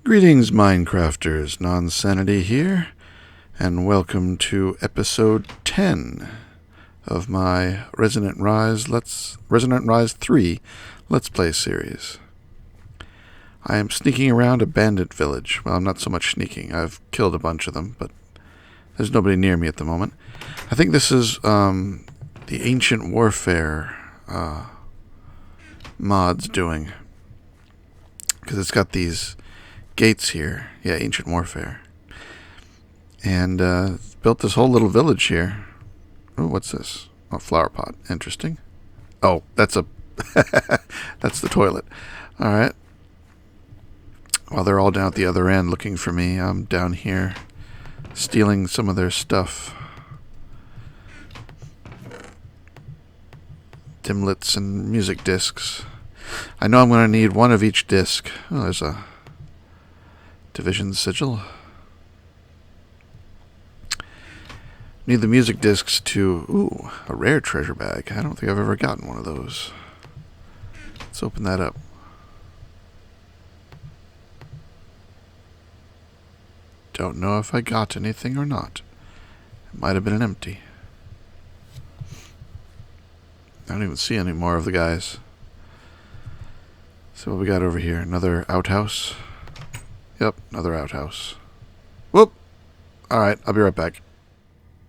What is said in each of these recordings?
Greetings, Minecrafters. Nonsanity here, and welcome to episode 10 of my Resonant Rise 3 Let's Play series. I am sneaking around a bandit village. Well, I'm not so much sneaking. I've killed a bunch of them, but there's nobody near me at the moment. I think this is the Ancient Warfare mod's doing, because it's got these gates here. Yeah, Ancient Warfare. And built this whole little village here. Oh, what's this? Oh, flower pot. Interesting. Oh, that's a that's the toilet. Alright. While they're all down at the other end looking for me, I'm down here stealing some of their stuff. Dimlets and music discs. I know I'm going to need one of each disc. Oh, there's a Division sigil. Need the music discs to... Ooh, a rare treasure bag. I don't think I've ever gotten one of those. Let's open that up. Don't know if I got anything or not. It might have been an empty. I don't even see any more of the guys. So what we got over here? Another outhouse. Yep, another outhouse. Whoop! Alright, I'll be right back.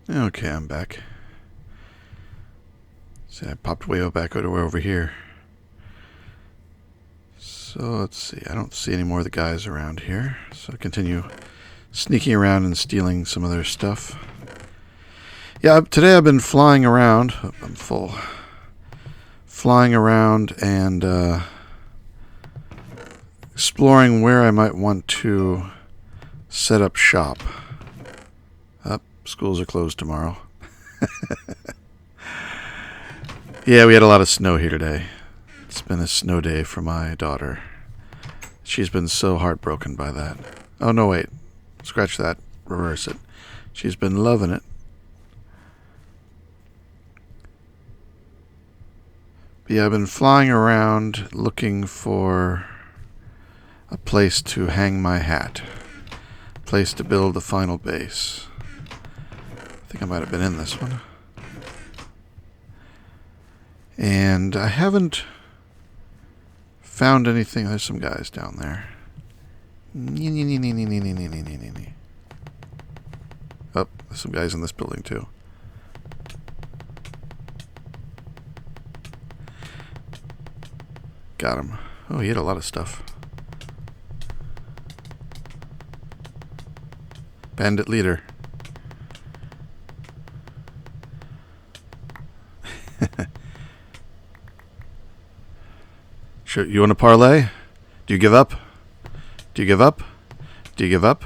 Okay, I'm back. See, I popped way back over here. So, let's see. I don't see any more of the guys around here. So, I continue sneaking around and stealing some of their stuff. Yeah, today I've been flying around. Oh, I'm full. Flying around and exploring where I might want to set up shop. Schools are closed tomorrow. Yeah, we had a lot of snow here today. It's been a snow day for my daughter. She's been so heartbroken by that. Oh, no, wait. Scratch that. Reverse it. She's been loving it. But yeah, I've been flying around looking for a place to hang my hat. A place to build the final base. I think I might have been in this one. And I haven't found anything. There's some guys down there. Oh, there's some guys in this building too. Got him. Oh, he had a lot of stuff. Bandit leader. Sure, you want to parlay? Do you give up? Do you give up? Do you give up?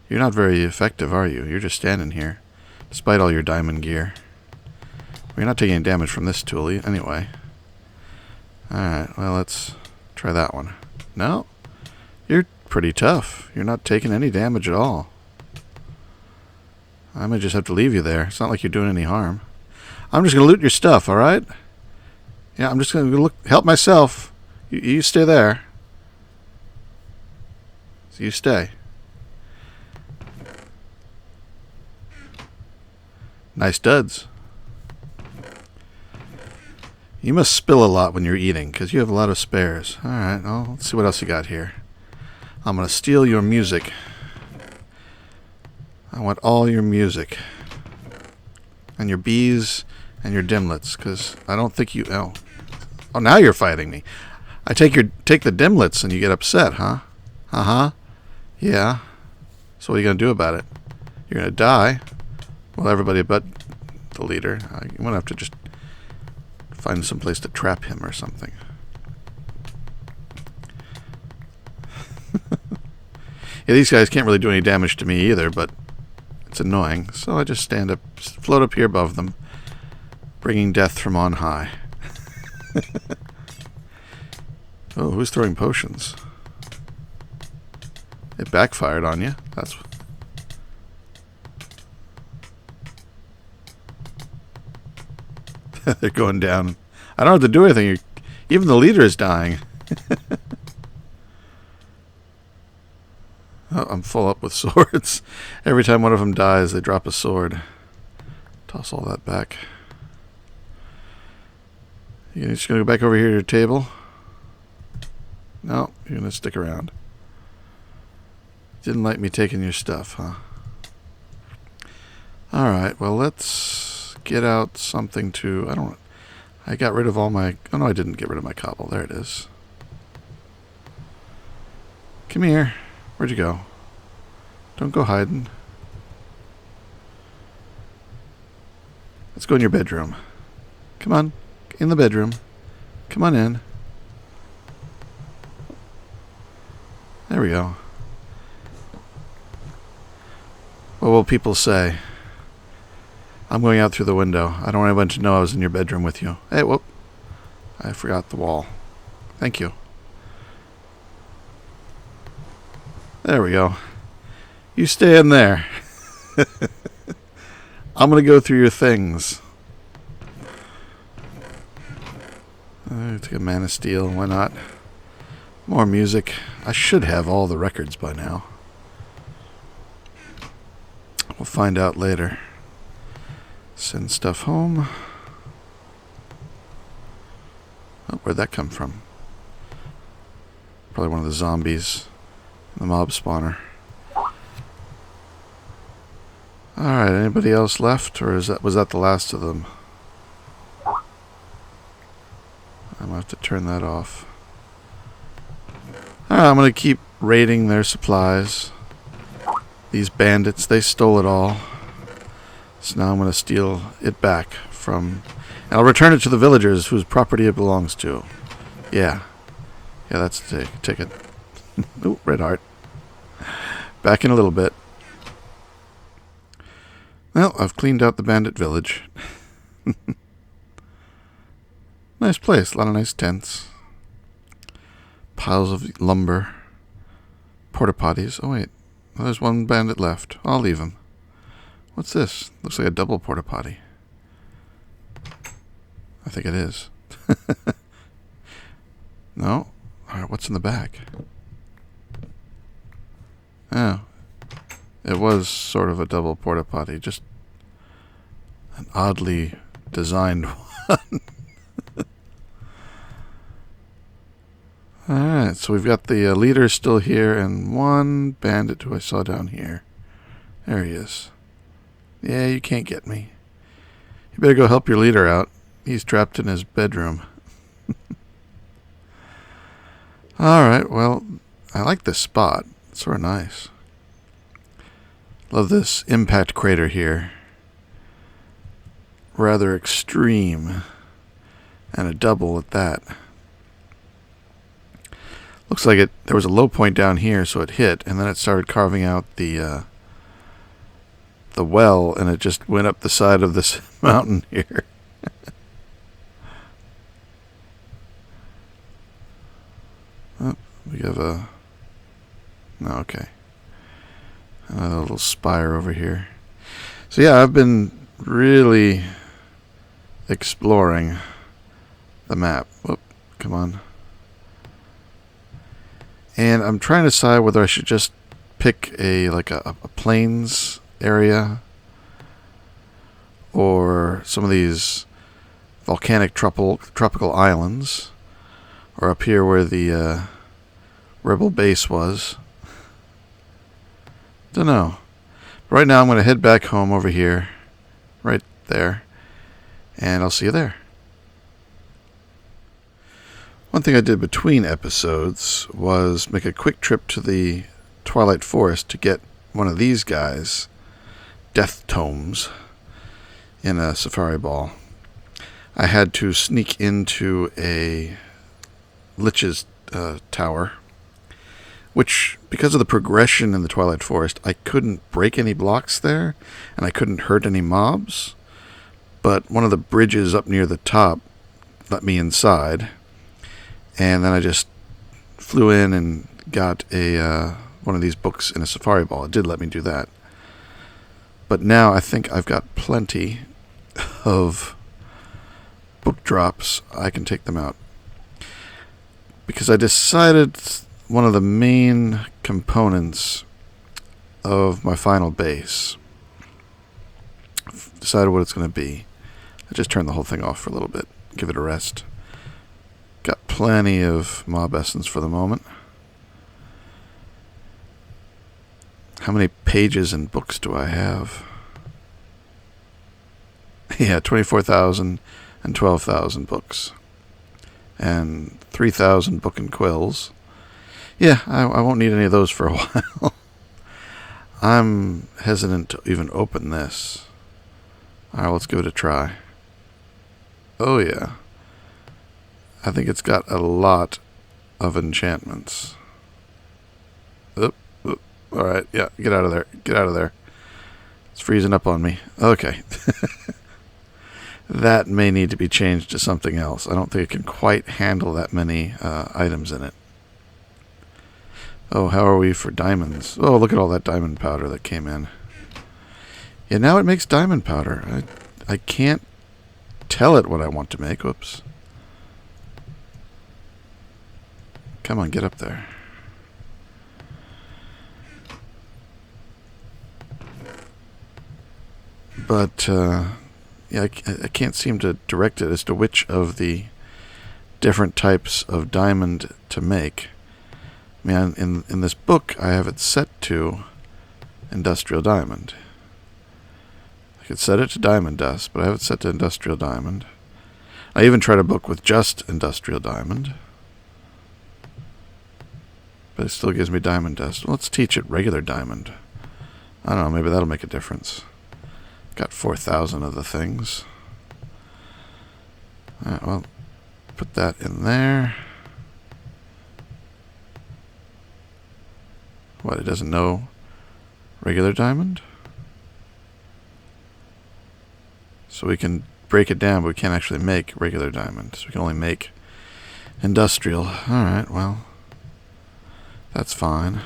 You're not very effective, are you? You're just standing here, despite all your diamond gear. You're not taking any damage from this tool, anyway. Alright, well, let's try that one. No? You're pretty tough. You're not taking any damage at all. I might just have to leave you there. It's not like you're doing any harm. I'm just going to loot your stuff, alright? Yeah, I'm just going to help myself. You stay there. So you stay. Nice duds. You must spill a lot when you're eating, because you have a lot of spares. Alright, well, let's see what else you got here. I'm going to steal your music. I want all your music. And your bees and your dimlets, because I don't think you... Oh, now you're fighting me. I take the dimlets and you get upset, huh? Uh-huh. Yeah. So what are you going to do about it? You're going to die. Well, everybody but the leader. You won't have to just find some place to trap him or something. Yeah, these guys can't really do any damage to me either, but it's annoying. So I just stand up, float up here above them, bringing death from on high. Oh, who's throwing potions? It backfired on you. That's... They're going down. I don't have to do anything. Even the leader is dying. Oh, I'm full up with swords. Every time one of them dies, they drop a sword. Toss all that back. You're just going to go back over here to your table? No, you're going to stick around. Didn't like me taking your stuff, huh? Alright, well, let's get out something to... I got rid of all my... Oh, no, I didn't get rid of my cobble. There it is. Come here. Where'd you go? Don't go hiding. Let's go in your bedroom. Come on. In the bedroom. Come on in. There we go. What will people say? I'm going out through the window. I don't want anyone to know I was in your bedroom with you. Hey, whoop. I forgot the wall. Thank you. There we go. You stay in there. I'm going to go through your things. Take a Man of Steel. Why not? More music. I should have all the records by now. We'll find out later. Send stuff home. Oh, where'd that come from? Probably one of the zombies. The mob spawner. Alright, anybody else left? Or was that the last of them? I'm going to have to turn that off. Alright, I'm going to keep raiding their supplies. These bandits, they stole it all. So now I'm going to steal it back from... And I'll return it to the villagers whose property it belongs to. Yeah. Yeah, that's the ticket. Ooh, red heart. Back in a little bit. Well, I've cleaned out the bandit village. Nice place. A lot of nice tents. Piles of lumber. Porta potties. Oh, wait. Well, there's one bandit left. I'll leave him. What's this? Looks like a double porta potty. I think it is. No? Alright, what's in the back? Oh. It was sort of a double porta potty. Just an oddly designed one. Alright, so we've got the leader still here and one bandit who I saw down here. There he is. Yeah, you can't get me. You better go help your leader out. He's trapped in his bedroom. Alright, well, I like this spot. It's sort of nice. Love this impact crater here. Rather extreme. And a double at that. Looks like there was a low point down here, so it hit, and then it started carving out the well, and it just went up the side of this mountain here. Oh, we have a... No, okay. Another little spire over here. So yeah, I've been really exploring the map. Whoop, come on. And I'm trying to decide whether I should just pick a plains area or some of these volcanic tropical islands, or up here where the rebel base was. Don't know. But right now I'm going to head back home over here, right there, and I'll see you there. One thing I did between episodes was make a quick trip to the Twilight Forest to get one of these guys, death tomes, in a safari ball. I had to sneak into a lich's tower, which, because of the progression in the Twilight Forest, I couldn't break any blocks there, and I couldn't hurt any mobs, but one of the bridges up near the top let me inside. And then I just flew in and got one of these books in a safari ball. It did let me do that. But now I think I've got plenty of book drops. I can take them out. Because I decided one of the main components of my final base. Decided what it's going to be. I just turned the whole thing off for a little bit. Give it a rest. Got plenty of mob essence for the moment. How many pages and books do I have? Yeah, 24,000 and 12,000 books. And 3,000 book and quills. Yeah, I won't need any of those for a while. I'm hesitant to even open this. Alright, let's give it a try. Oh yeah. I think it's got a lot of enchantments. Oop, oop. Alright, yeah, get out of there. Get out of there. It's freezing up on me. Okay. That may need to be changed to something else. I don't think it can quite handle that many items in it. Oh, how are we for diamonds? Oh, look at all that diamond powder that came in. Yeah, now it makes diamond powder. I can't tell it what I want to make. Whoops. Come on, get up there. But, yeah, I can't seem to direct it as to which of the different types of diamond to make. I mean, in this book, I have it set to industrial diamond. I could set it to diamond dust, but I have it set to industrial diamond. I even tried a book with just industrial diamond, but it still gives me diamond dust. Let's teach it regular diamond. I don't know, maybe that'll make a difference. Got 4,000 of the things. Alright, well, put that in there. What, it doesn't know regular diamond? So we can break it down, but we can't actually make regular diamond. So we can only make industrial. Alright, well, that's fine.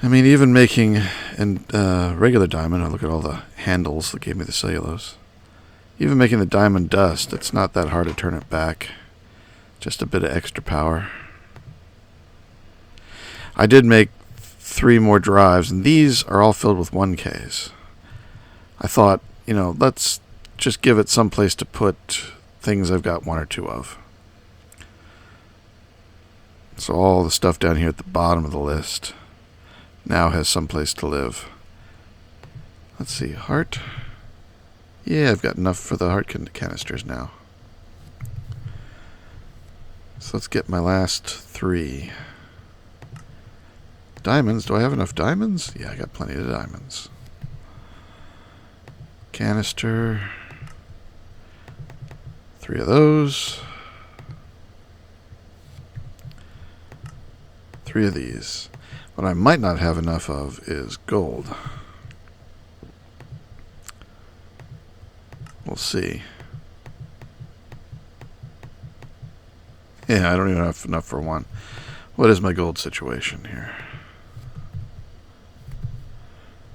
I mean, even making regular diamond, I look at all the handles that gave me the cellulose. Even making the diamond dust, it's not that hard to turn it back. Just a bit of extra power. I did make 3 more drives, and these are all filled with 1Ks. I thought, you know, let's just give it some place to put things I've got 1 or 2 of. So all the stuff down here at the bottom of the list now has some place to live. Let's see, heart. Yeah, I've got enough for the heart canisters now. So let's get my last 3. Diamonds. Do I have enough diamonds? Yeah, I got plenty of diamonds. Canister. 3 of those. 3 of these. What I might not have enough of is gold. We'll see. Yeah, I don't even have enough for 1. What is my gold situation here?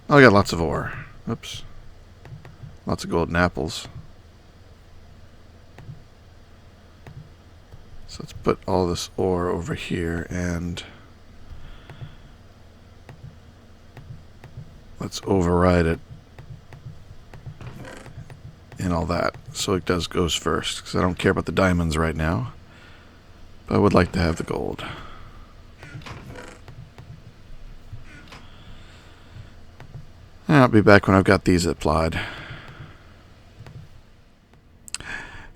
Oh, I got lots of ore. Oops. Lots of golden apples. So let's put all this ore over here and let's override it and all that. So it goes first, because I don't care about the diamonds right now. But I would like to have the gold. I'll be back when I've got these applied.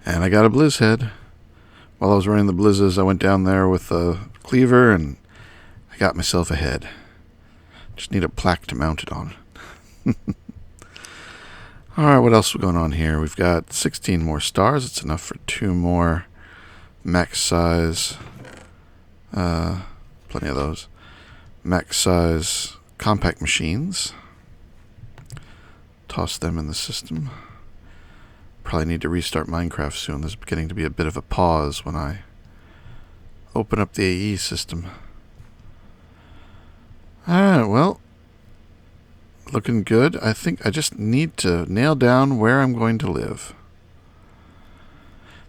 And I got a blizz head. While I was running the blizzes, I went down there with a cleaver and I got myself a head. Just need a plaque to mount it on. Alright, what else is going on here? We've got 16 more stars. It's enough for 2 more max size. Plenty of those. Max size compact machines. Toss them in the system. Probably need to restart Minecraft soon. There's getting to be a bit of a pause when I open up the AE system. Alright, well, looking good. I think I just need to nail down where I'm going to live.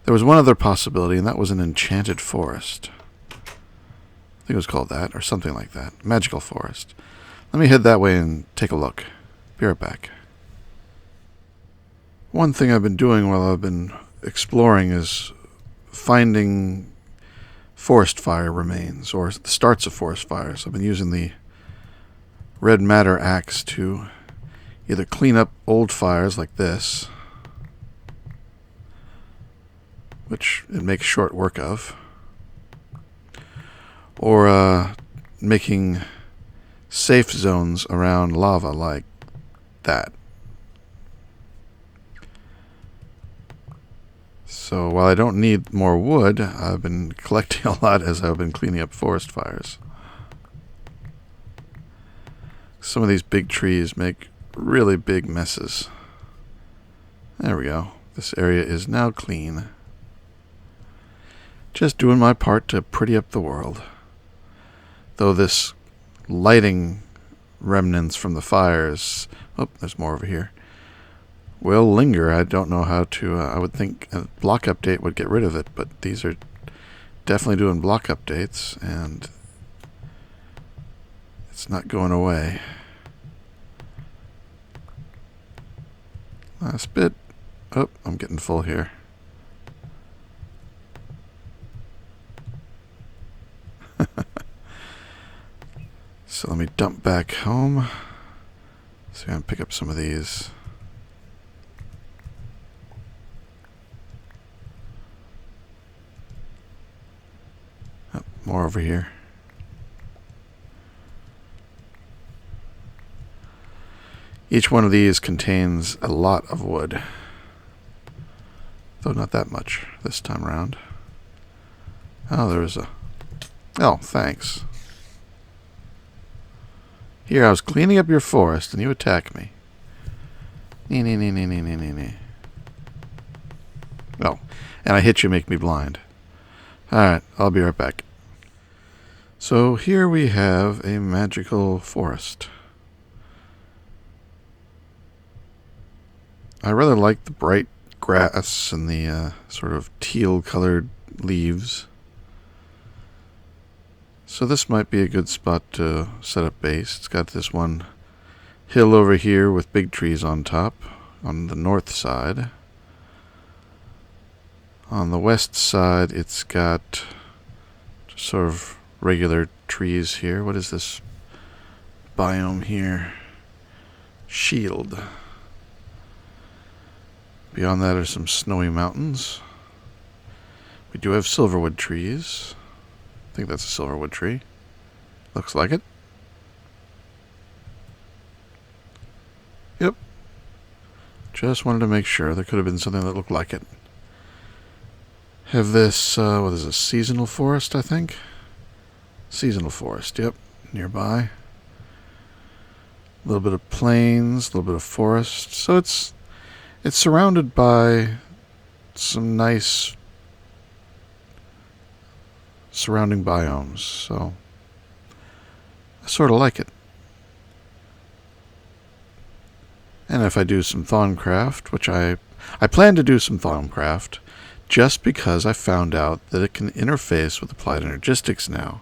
There was one other possibility, and that was an Enchanted Forest. think it was called that, or something like that. Magical Forest. Let me head that way and take a look. Be right back. One thing I've been doing while I've been exploring is finding forest fire remains, or the starts of forest fires. I've been using the red matter axe to either clean up old fires like this, which it makes short work of, or making safe zones around lava like that. So while I don't need more wood, I've been collecting a lot as I've been cleaning up forest fires. Some of these big trees make really big messes. There we go. This area is now clean. Just doing my part to pretty up the world. Though this lighting remnants from the fires... Oh, there's more over here. Will linger. I don't know how to... I would think a block update would get rid of it, but these are definitely doing block updates, and it's not going away. Last bit. Oh, I'm getting full here. So let me dump back home. So I'm going to pick up some of these. Oh, more over here. Each one of these contains a lot of wood. Though not that much this time around. Oh, there's a... Oh, thanks. Here, I was cleaning up your forest, and you attack me. Nee. Oh, and I hit you, make me blind. Alright, I'll be right back. So here we have a magical forest. I rather like the bright grass and the sort of teal-colored leaves. So this might be a good spot to set up base. It's got this one hill over here with big trees on top, on the north side. On the west side, it's got just sort of regular trees here. What is this biome here? Shield. Beyond that are some snowy mountains. We do have silverwood trees. I think that's a silverwood tree. Looks like it. Yep. Just wanted to make sure. There could have been something that looked like it. Have this, what is this, seasonal forest, I think? Seasonal forest, yep. Nearby. A little bit of plains, a little bit of forest. So it's surrounded by some nice surrounding biomes, so I sort of like it. And if I do some Thaumcraft, which I plan to do some Thaumcraft, just because I found out that it can interface with Applied Energistics now.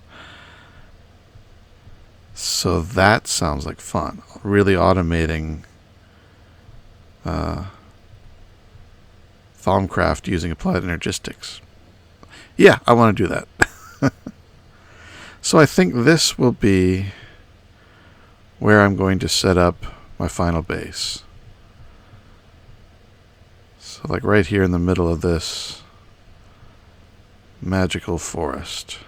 So that sounds like fun. Really automating Thaumcraft using Applied Energistics. Yeah, I want to do that. So I think this will be where I'm going to set up my final base. So like right here in the middle of this magical forest.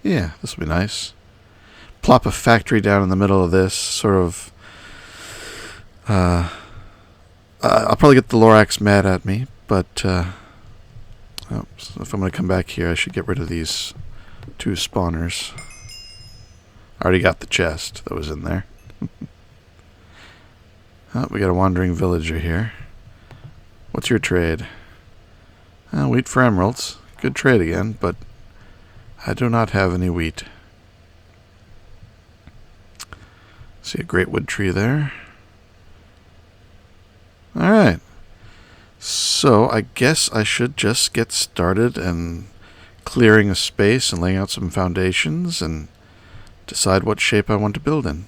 Yeah, this will be nice. Plop a factory down in the middle of this, sort of... I'll probably get the Lorax mad at me, but so if I'm going to come back here, I should get rid of these two spawners. I already got the chest that was in there. Oh, we got a wandering villager here. What's your trade? Wheat for emeralds. Good trade again, but I do not have any wheat. See a great wood tree there. Alright. So I guess I should just get started and clearing a space and laying out some foundations and decide what shape I want to build in.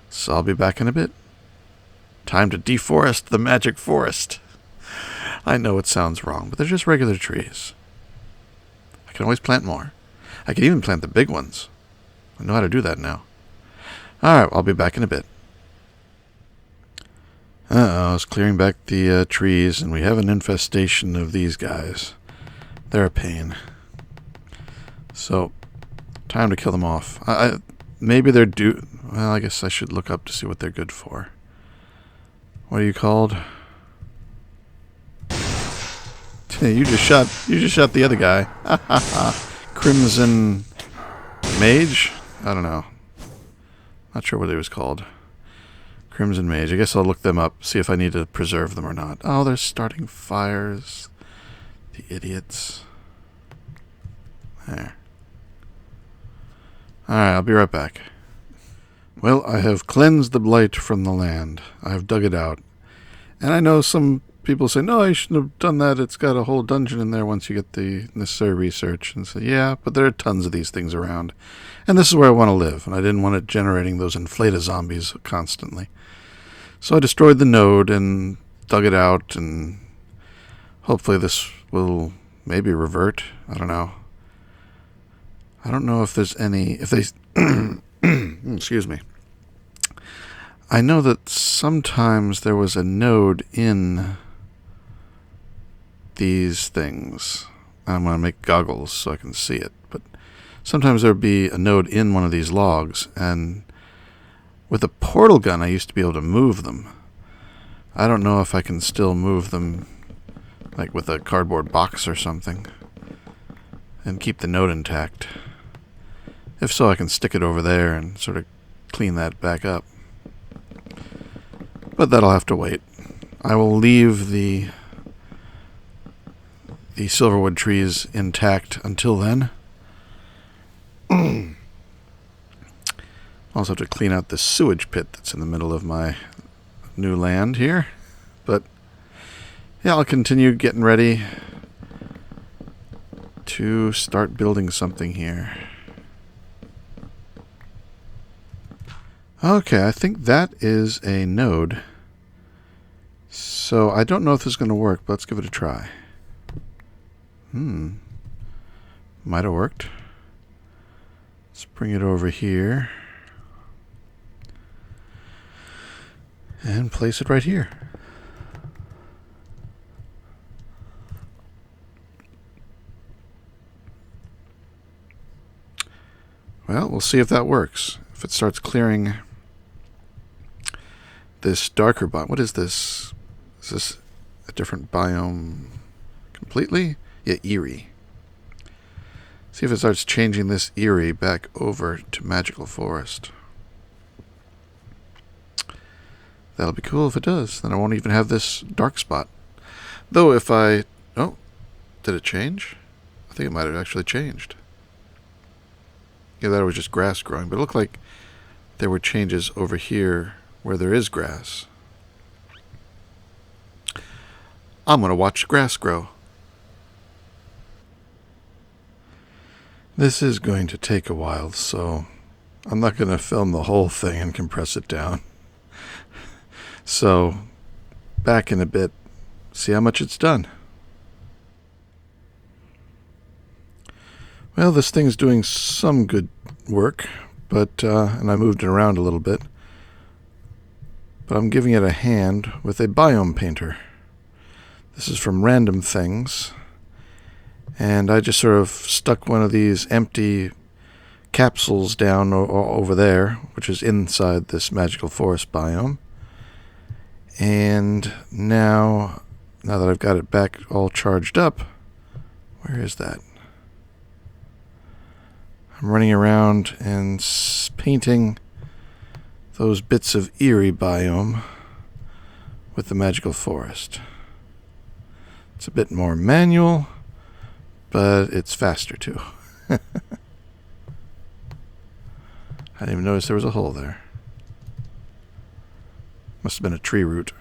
So I'll be back in a bit. Time to deforest the magic forest. I know it sounds wrong, but they're just regular trees. I can always plant more. I can even plant the big ones. I know how to do that now. Alright, I'll be back in a bit. I was clearing back the trees, and we have an infestation of these guys. They're a pain. So, time to kill them off. Maybe they're due... Well, I guess I should look up to see what they're good for. What are you called? You just shot the other guy. Crimson Mage? I don't know. Not sure what he was called. Crimson Mage. I guess I'll look them up, see if I need to preserve them or not. Oh, they're starting fires. The idiots. There. Alright, I'll be right back. Well, I have cleansed the blight from the land. I have dug it out. And I know some people say, no, you shouldn't have done that. It's got a whole dungeon in there once you get the necessary research. And say, yeah, but there are tons of these things around. And this is where I want to live. And I didn't want it generating those inflated zombies constantly. So I destroyed the node and dug it out. And hopefully this will maybe revert. I don't know. I don't know if there's any... If they... Excuse me. I know that sometimes there was a node in these things. I'm going to make goggles so I can see it. But sometimes there would be a node in one of these logs. And with a portal gun, I used to be able to move them. I don't know if I can still move them like with a cardboard box or something and keep the node intact. If so, I can stick it over there and sort of clean that back up. But that'll have to wait. I will leave the silverwood trees intact until then. Also have to clean out the sewage pit that's in the middle of my new land here. But yeah, I'll continue getting ready to start building something here. Okay, I think that is a node. So I don't know if this is going to work, but let's give it a try. Might have worked. Let's bring it over here. And place it right here. Well, we'll see if that works. If it starts clearing this darker biome. What is this? Is this a different biome completely? Yeah, eerie. See if it starts changing this eerie back over to magical forest. That'll be cool if it does. Then I won't even have this dark spot. Though if I... Oh, did it change? I think it might have actually changed. Yeah, that was just grass growing, but it looked like there were changes over here where there is grass. I'm going to watch grass grow. This is going to take a while, so I'm not going to film the whole thing and compress it down. So, back in a bit, see how much it's done. Well, this thing's doing some good work, but and I moved it around a little bit. But I'm giving it a hand with a biome painter. This is from Random Things. And I just sort of stuck one of these empty capsules down over there, which is inside this magical forest biome. And now that I've got it back all charged up, where is that? I'm running around and painting those bits of eerie biome with the magical forest. It's a bit more manual, but it's faster too. I didn't even notice there was a hole there. Must have been a tree root.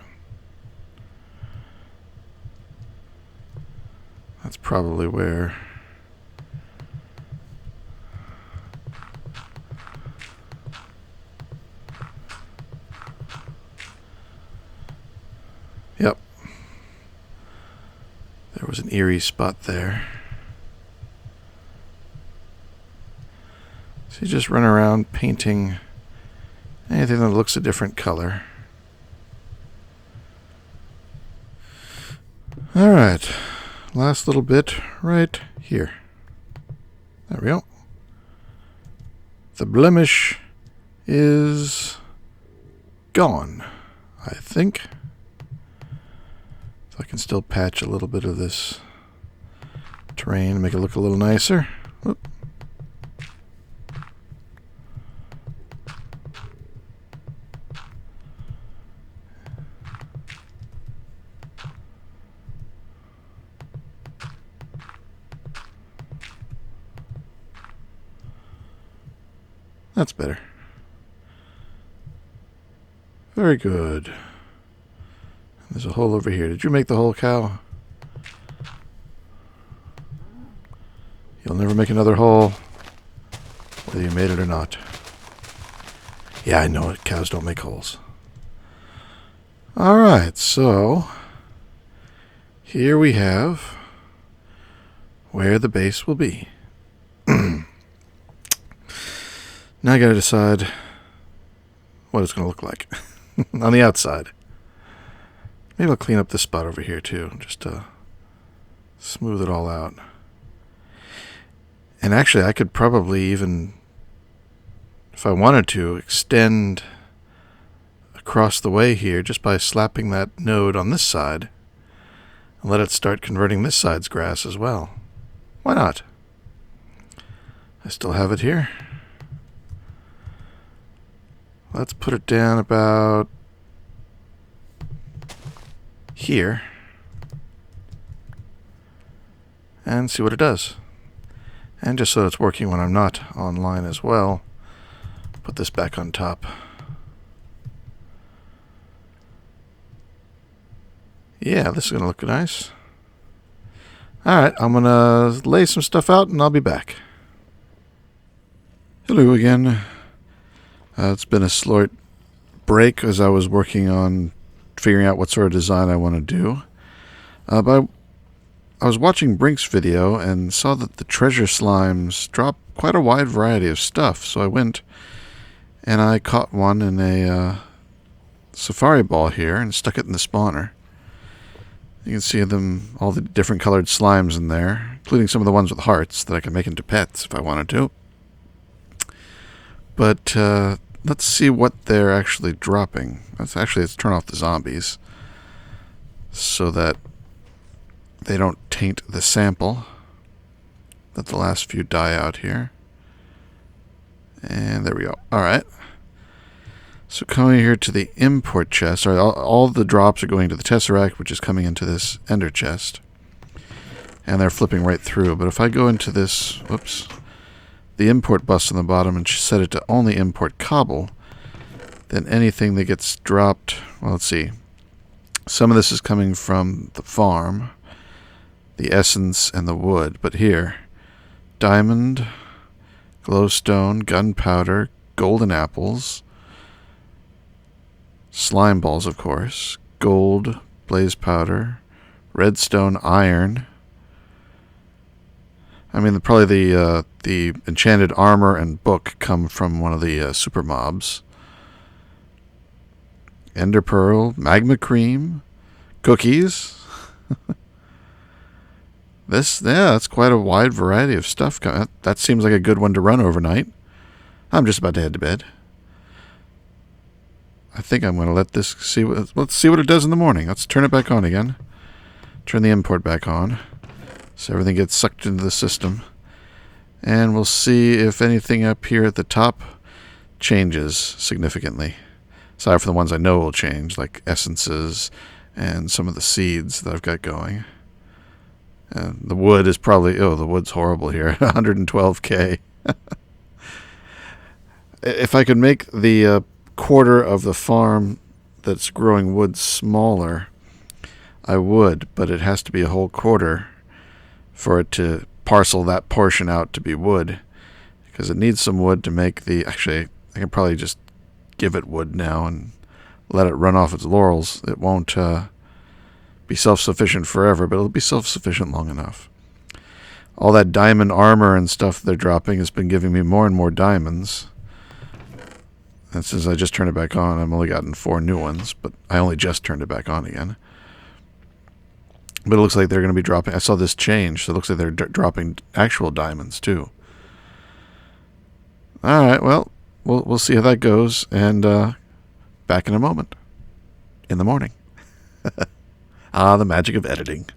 probably where... Yep. There was an eerie spot there. So you just run around painting anything that looks a different color. Alright. Last little bit right here. There we go. The blemish is gone, I think. So I can still patch a little bit of this terrain, make it look a little nicer. Whoop. That's better. Very good. There's a hole over here. Did you make the hole, cow? You'll never make another hole, whether you made it or not. Yeah, I know it. Cows don't make holes. Alright, so here we have where the base will be. Now I gotta decide what it's gonna look like on the outside. Maybe I'll clean up this spot over here too, just to smooth it all out. And actually, I could probably even, if I wanted to, extend across the way here just by slapping that node on this side and let it start converting this side's grass as well. Why not? I still have it here. Let's put it down about here and see what it does. And just so it's working when I'm not online as well, put this back on top. Yeah, this is going to look nice. Alright, I'm going to lay some stuff out and I'll be back. Hello again. It's been a slight break as I was working on figuring out what sort of design I want to do. But I was watching Brink's video and saw that the treasure slimes drop quite a wide variety of stuff. So I went and I caught one in a safari ball here and stuck it in the spawner. You can see them, all the different colored slimes in there, including some of the ones with hearts that I can make into pets if I wanted to. But let's see what they're actually dropping. Let's turn off the zombies so that they don't taint the sample. Let the last few die out here. And there we go. Alright. So coming here to the import chest, all the drops are going to the Tesseract, which is coming into this ender chest. And they're flipping right through. But if I go into this, whoops, the import bus on the bottom and set it to only import cobble, then anything that gets dropped, well, let's see. Some of this is coming from the farm, the essence, and the wood. But here, diamond, glowstone, gunpowder, golden apples, slime balls, of course, gold, blaze powder, redstone, iron. I mean, probably the enchanted armor and book come from one of the super mobs. Ender pearl, magma cream, cookies. That's quite a wide variety of stuff. That seems like a good one to run overnight. I'm just about to head to bed. I think I'm going to let this let's see what it does in the morning. Let's turn it back on again. Turn the import back on. So everything gets sucked into the system. And we'll see if anything up here at the top changes significantly. Aside from the ones I know will change, like essences and some of the seeds that I've got going. The wood is probably... Oh, the wood's horrible here. 112k. If I could make the quarter of the farm that's growing wood smaller, I would, but it has to be a whole quarter. for it to parcel that portion out to be wood, because it needs some wood to make the... Actually, I can probably just give it wood now and let it run off its laurels. It won't be self-sufficient forever, but it'll be self-sufficient long enough. All that diamond armor and stuff they're dropping has been giving me more and more diamonds. And since I just turned it back on, I've only gotten 4 new ones, but I only just turned it back on again. But it looks like they're going to be dropping... I saw this change, so it looks like they're dropping actual diamonds, too. Alright, well, we'll see how that goes, and back in a moment. In the morning. The magic of editing.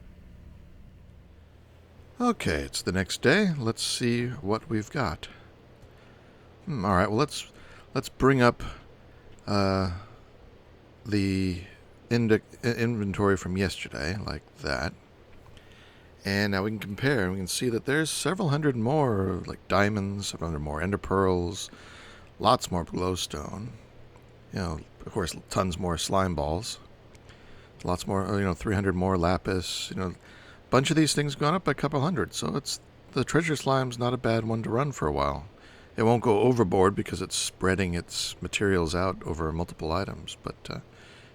Okay, it's the next day. Let's see what we've got. Alright, well, let's bring up the inventory from yesterday, like that. And now we can compare, and we can see that there's several hundred more, like diamonds, several hundred more ender pearls, lots more glowstone. You know, of course, tons more slime balls. Lots more, 300 more lapis. A bunch of these things gone up by a couple hundred. So the treasure slime's not a bad one to run for a while. It won't go overboard because it's spreading its materials out over multiple items. But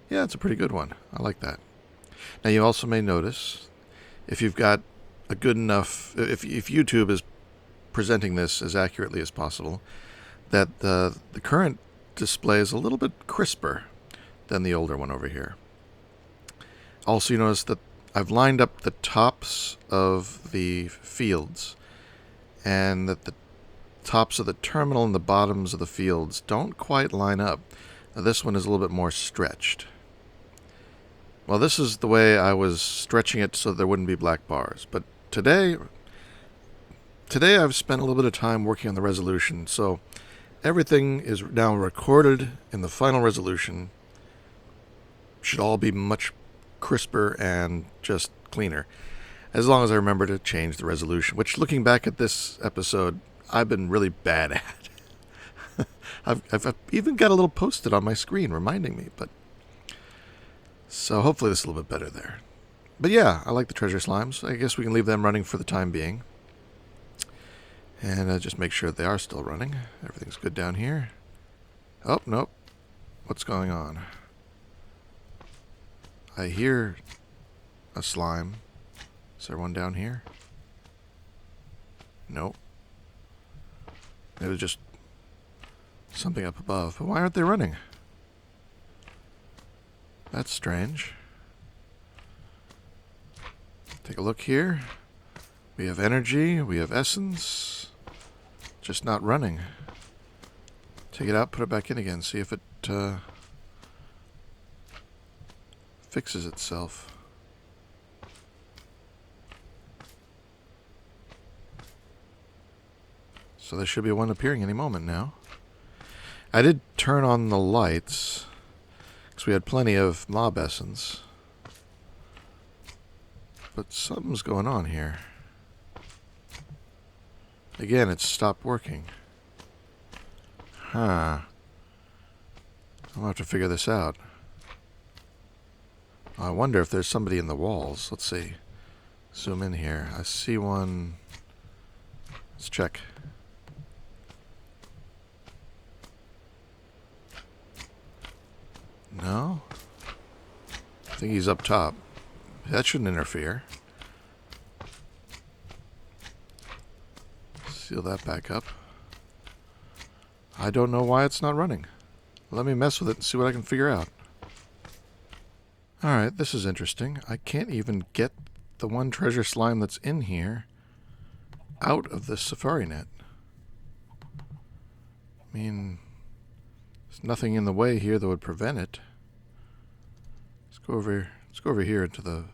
yeah, it's a pretty good one. I like that. Now you also may notice, if you've got a good enough, if YouTube is presenting this as accurately as possible, that the current display is a little bit crisper than the older one over here. Also, you notice that I've lined up the tops of the fields, and that the tops of the terminal and the bottoms of the fields don't quite line up. Now, this one is a little bit more stretched. Well, this is the way I was stretching it so there wouldn't be black bars. But today I've spent a little bit of time working on the resolution, so everything is now recorded in the final resolution. Should all be much crisper and just cleaner, as long as I remember to change the resolution, which, looking back at this episode, I've been really bad at. I've even got a little post-it on my screen reminding me, but so hopefully this is a little bit better there. But yeah, I like the treasure slimes. I guess we can leave them running for the time being, and just make sure they are still running. Everything's good down here. Oh, nope. What's going on? I hear a slime. Is there one down here? Nope. It was just something up above. But why aren't they running? That's strange. Take a look here. We have energy. We have essence. Just not running. Take it out, put it back in again. See if it fixes itself. So there should be one appearing any moment now. I did turn on the lights, because we had plenty of mob essence. But something's going on here. Again, it's stopped working. Huh. I'll have to figure this out. I wonder if there's somebody in the walls. Let's see. Zoom in here. I see one. Let's check. No? I think he's up top. That shouldn't interfere. Seal that back up. I don't know why it's not running. Let me mess with it and see what I can figure out. Alright, this is interesting. I can't even get the one treasure slime that's in here out of this safari net. I mean, there's nothing in the way here that would prevent it. Let's go over here into the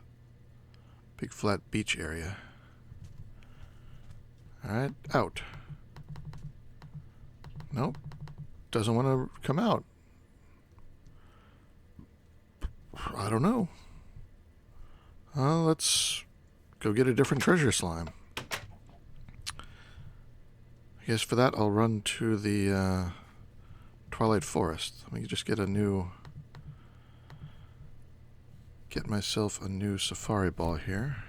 big flat beach area. Alright, out. Nope. Doesn't want to come out. I don't know. Let's go get a different treasure slime. I guess for that I'll run to the Twilight Forest. Let me just get myself a new safari ball here.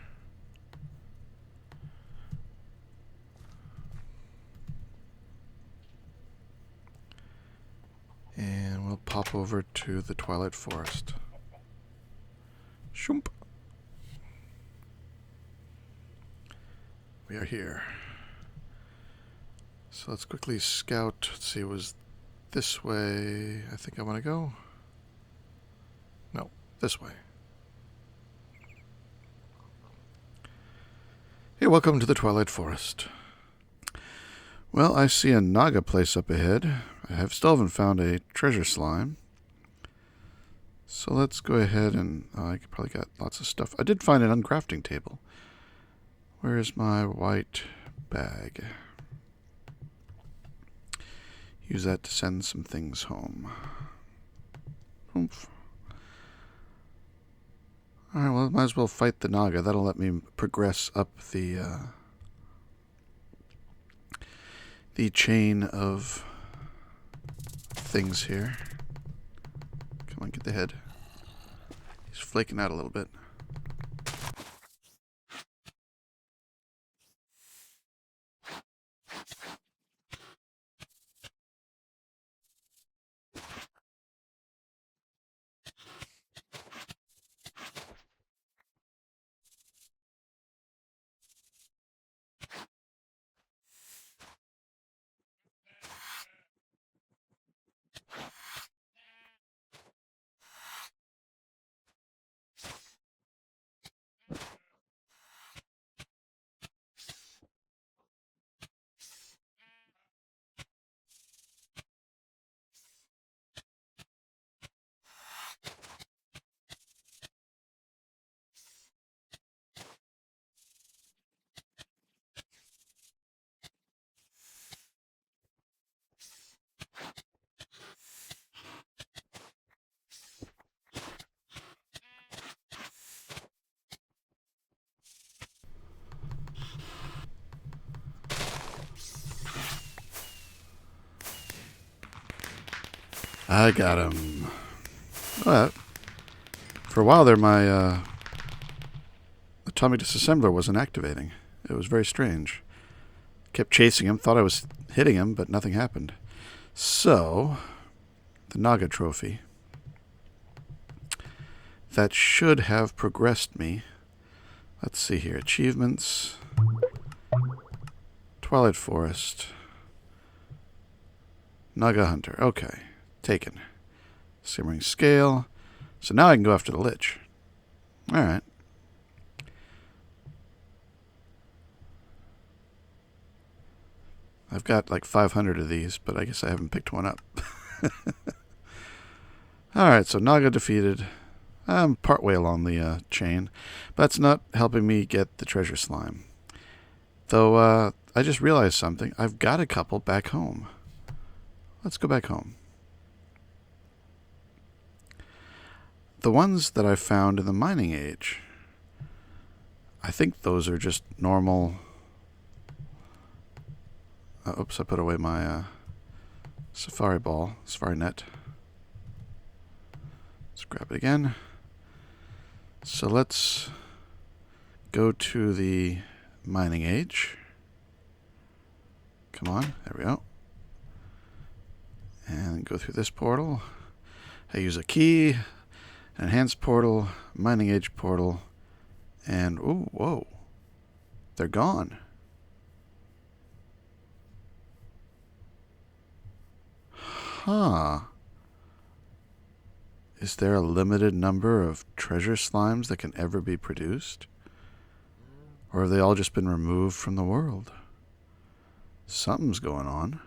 we'll pop over to the Twilight Forest. Shoomp. We are here. So let's quickly scout. Let's see, it was this way I think I want to go. No, this way. Hey, welcome to the Twilight Forest. Well, I see a Naga place up ahead. I still haven't found a treasure slime. So let's go ahead and... I probably got lots of stuff. I did find an uncrafting table. Where is my white bag? Use that to send some things home. Oomph. Alright, well, might as well fight the Naga. That'll let me progress up the chain of things here. Come on, get the head. He's flaking out a little bit. I got him. Well, for a while there, my atomic disassembler wasn't activating. It was very strange. Kept chasing him, thought I was hitting him, but nothing happened. So, the Naga trophy. That should have progressed me. Let's see here. Achievements. Twilight Forest. Naga Hunter. Okay. Taken. Simmering Scale. So now I can go after the Lich. Alright. I've got like 500 of these, but I guess I haven't picked one up. Alright, so Naga defeated. I'm partway along the chain. But that's not helping me get the treasure slime. Though, I just realized something. I've got a couple back home. Let's go back home. The ones that I found in the mining age, I think those are just normal... oops, I put away my safari ball, safari net. Let's grab it again. So let's go to the mining age. Come on, there we go. And go through this portal. I use a key, enhanced portal, mining age portal, and ooh, whoa, they're gone. Huh. Is there a limited number of treasure slimes that can ever be produced? Or have they all just been removed from the world? Something's going on.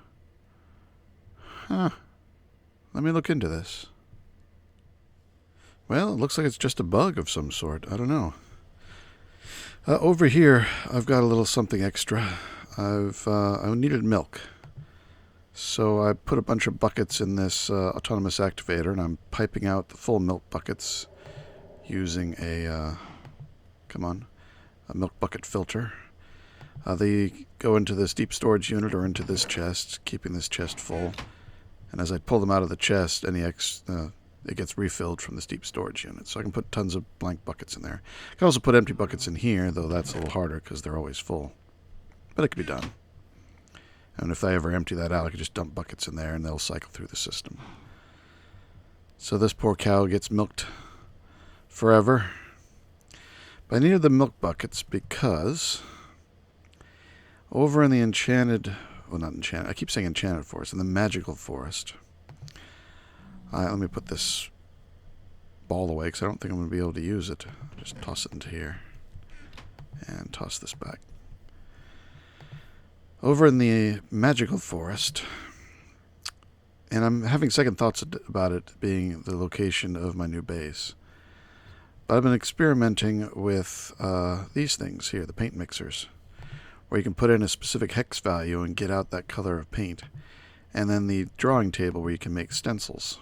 Huh. Let me look into this. Well, it looks like it's just a bug of some sort. I don't know. Over here, I've got a little something extra. I needed milk. So I put a bunch of buckets in this autonomous activator, and I'm piping out the full milk buckets using a milk bucket filter. They go into this deep storage unit or into this chest, keeping this chest full. And as I pull them out of the chest, it gets refilled from this deep storage unit. So I can put tons of blank buckets in there. I can also put empty buckets in here, though that's a little harder because they're always full. But it can be done. And if I ever empty that out, I can just dump buckets in there and they'll cycle through the system. So this poor cow gets milked forever. But I needed the milk buckets because over in the Enchanted... Well, not Enchanted. I keep saying Enchanted Forest. In the Magical Forest. Let me put this ball away because I don't think I'm going to be able to use it. Just toss it into here. And toss this back. Over in the Magical Forest... And I'm having second thoughts about it being the location of my new base. But I've been experimenting with these things here, the paint mixers, where you can put in a specific hex value and get out that color of paint. And then the drawing table where you can make stencils.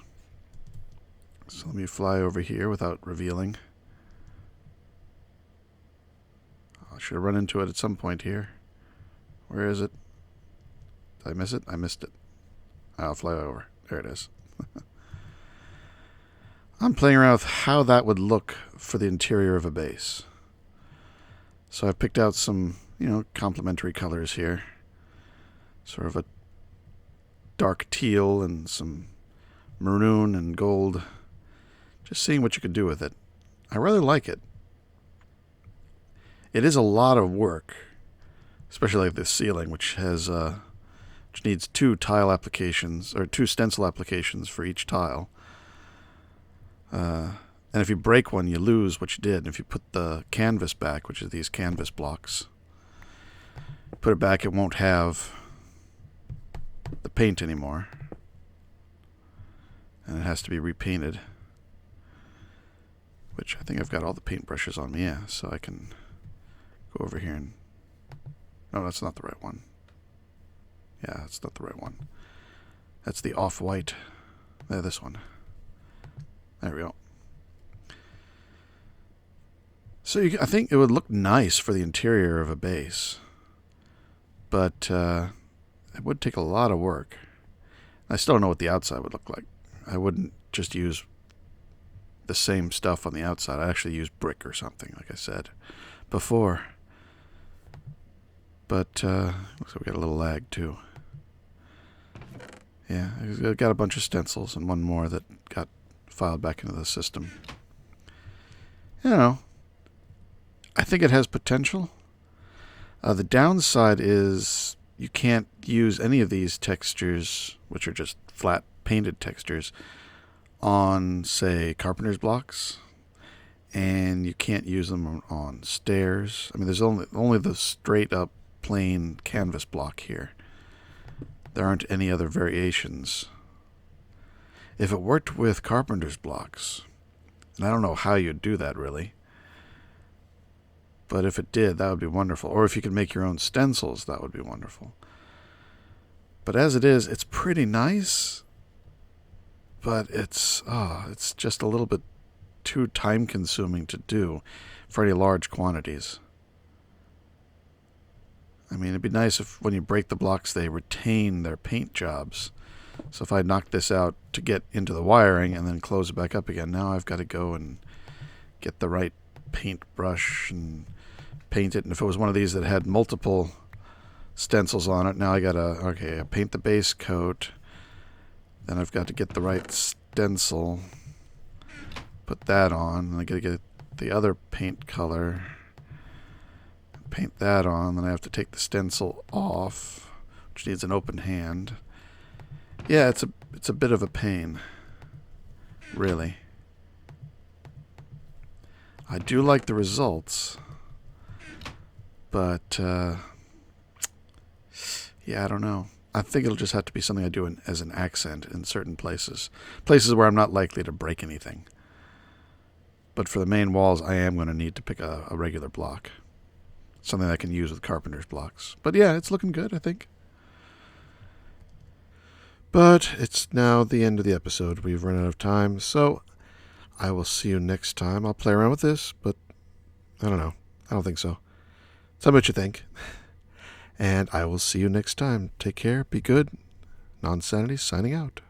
So let me fly over here without revealing. I should have run into it at some point here. Where is it? Did I miss it? I missed it. I'll fly over. There it is. I'm playing around with how that would look for the interior of a base. So I've picked out some, complementary colors here. Sort of a dark teal and some maroon and gold. Just seeing what you could do with it. I really like it. It is a lot of work, especially like this ceiling, which has... which needs 2 tile applications, or 2 stencil applications for each tile. And if you break one, you lose what you did. And if you put the canvas back, which is these canvas blocks, put it back, it won't have the paint anymore. And it has to be repainted. Which I think I've got all the paintbrushes on me, yeah, so I can go over here and... No, that's not the right one. Yeah, that's not the right one. That's the off-white. There, this one. There we go. So I think it would look nice for the interior of a base. But it would take a lot of work. I still don't know what the outside would look like. I wouldn't just use the same stuff on the outside. I'd actually use brick or something, like I said before. But looks like we got a little lag, too. Yeah, I've got a bunch of stencils and one more that got filed back into the system. I think it has potential. The downside is you can't use any of these textures, which are just flat painted textures, on, say, carpenter's blocks. And you can't use them on stairs. I mean, there's only the straight up plain canvas block here. There aren't any other variations. If it worked with carpenter's blocks, and I don't know how you'd do that really, but if it did, that would be wonderful. Or if you could make your own stencils, that would be wonderful. But as it is, it's pretty nice, but it's just a little bit too time-consuming to do for any large quantities. I mean, it'd be nice if when you break the blocks, they retain their paint jobs. So if I knock this out to get into the wiring and then close it back up again, now I've got to go and get the right paintbrush and paint it. And if it was one of these that had multiple stencils on it, now I got to, paint the base coat. Then I've got to get the right stencil, put that on, and I got to get the other paint color. Paint that on, then I have to take the stencil off, which needs an open hand. Yeah, it's a bit of a pain, really. I do like the results, but yeah, I don't know. I think it'll just have to be something I do as an accent in certain places where I'm not likely to break anything. But for the main walls, I am going to need to pick a regular block. Something I can use with carpenter's blocks. But yeah, it's looking good, I think. But it's now the end of the episode. We've run out of time, so I will see you next time. I'll play around with this, but I don't know. I don't think so. Tell me what you think. And I will see you next time. Take care. Be good. Nonsanity signing out.